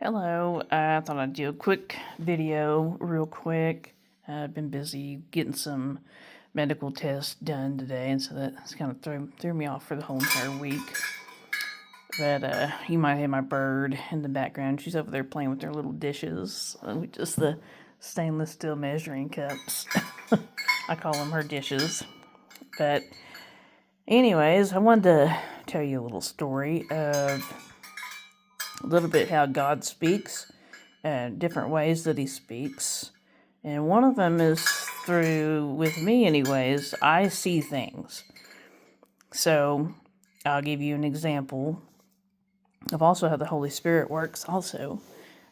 Hello, I thought I'd do a quick video real quick. I've been busy getting some medical tests done today, and so that's kind of threw me off for the whole entire week. But you might hear my bird in the background. She's over there playing with her little dishes, with just the stainless steel measuring cups. I call them her dishes. But anyways, I wanted to tell you a little story of a little bit how God speaks, different ways that he speaks. And one of them is through, with me anyways, I see things. So I'll give you an example of also how the Holy Spirit works also.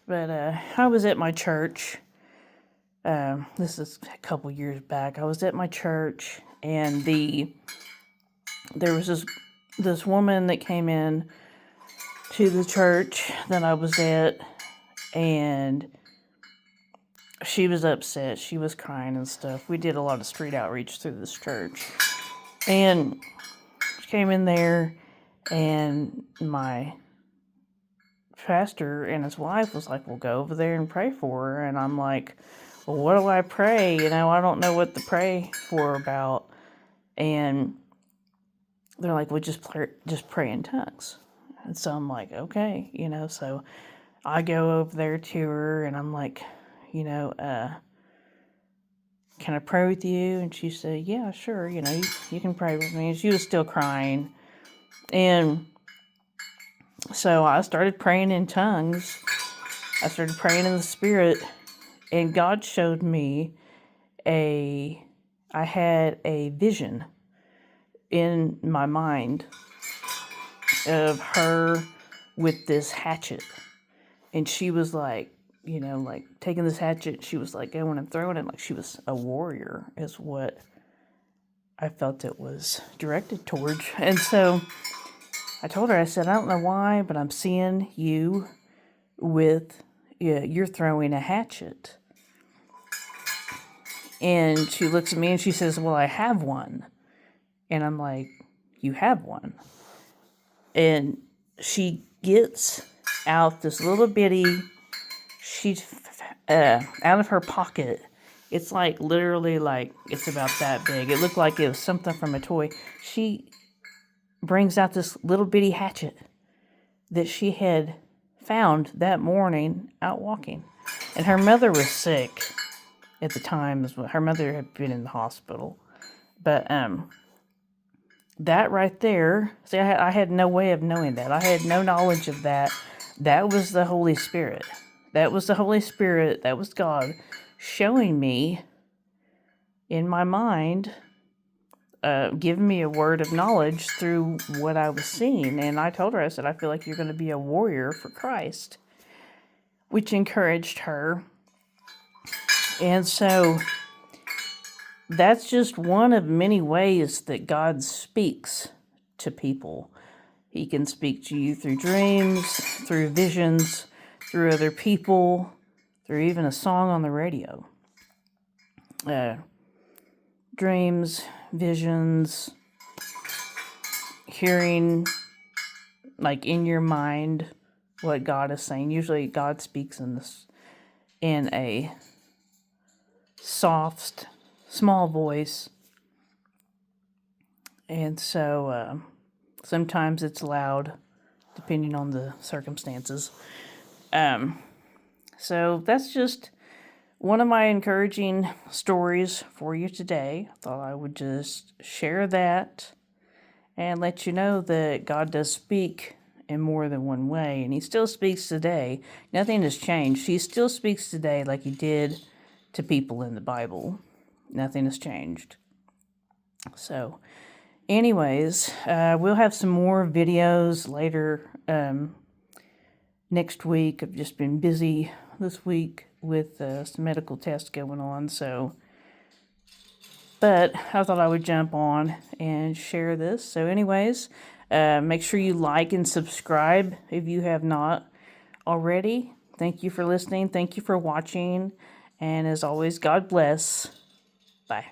But I was at my church. This is a couple years back. I was at my church, and there was this woman that came in to the church that I was at, and she was upset. She was crying and stuff. We did a lot of street outreach through this church, and she came in there, and my pastor and his wife was like, "We'll go over there and pray for her." And I'm like, "Well, what do I pray? I don't know what to pray for about." And they're like, "Well, just pray in tongues." And so I'm like, okay, so I go over there to her, and I'm like, can I pray with you? And she said, yeah, sure, you can pray with me. And she was still crying. And so I started praying in tongues. I started praying in the Spirit, and God showed me I had a vision in my mind of her with this hatchet. And she was like, taking this hatchet, she was like going and throwing it like she was a warrior, is what I felt it was directed towards. And so I told her, I said, I don't know why, but I'm seeing you with, you're throwing a hatchet. And she looks at me and she says, well, I have one. And I'm like, you have one? And she gets out this little bitty, out of her pocket. It's like literally like, it's about that big. It looked like it was something from a toy. She brings out this little bitty hatchet that she had found that morning out walking. And her mother was sick at the time. Her mother had been in the hospital. But that right there, see, I had no way of knowing that. I had no knowledge of that. That was the Holy Spirit. That was the Holy Spirit. That was God showing me in my mind, giving me a word of knowledge through what I was seeing. And I told her, I said, I feel like you're going to be a warrior for Christ, which encouraged her. And so that's just one of many ways that God speaks to people. He can speak to you through dreams, through visions, through other people, through even a song on the radio. Dreams, visions, hearing, like in your mind, what God is saying. Usually God speaks in a soft, small voice. And so sometimes it's loud, depending on the circumstances. So that's just one of my encouraging stories for you today. I thought I would just share that and let you know that God does speak in more than one way, and he still speaks today. Nothing has changed. He still speaks today like he did to people in the Bible. Nothing has changed. So anyways, we'll have some more videos later next week. I've just been busy this week with some medical tests going on. But I thought I would jump on and share this. So anyways, make sure you like and subscribe if you have not already. Thank you for listening. Thank you for watching. And as always, God bless. Bye.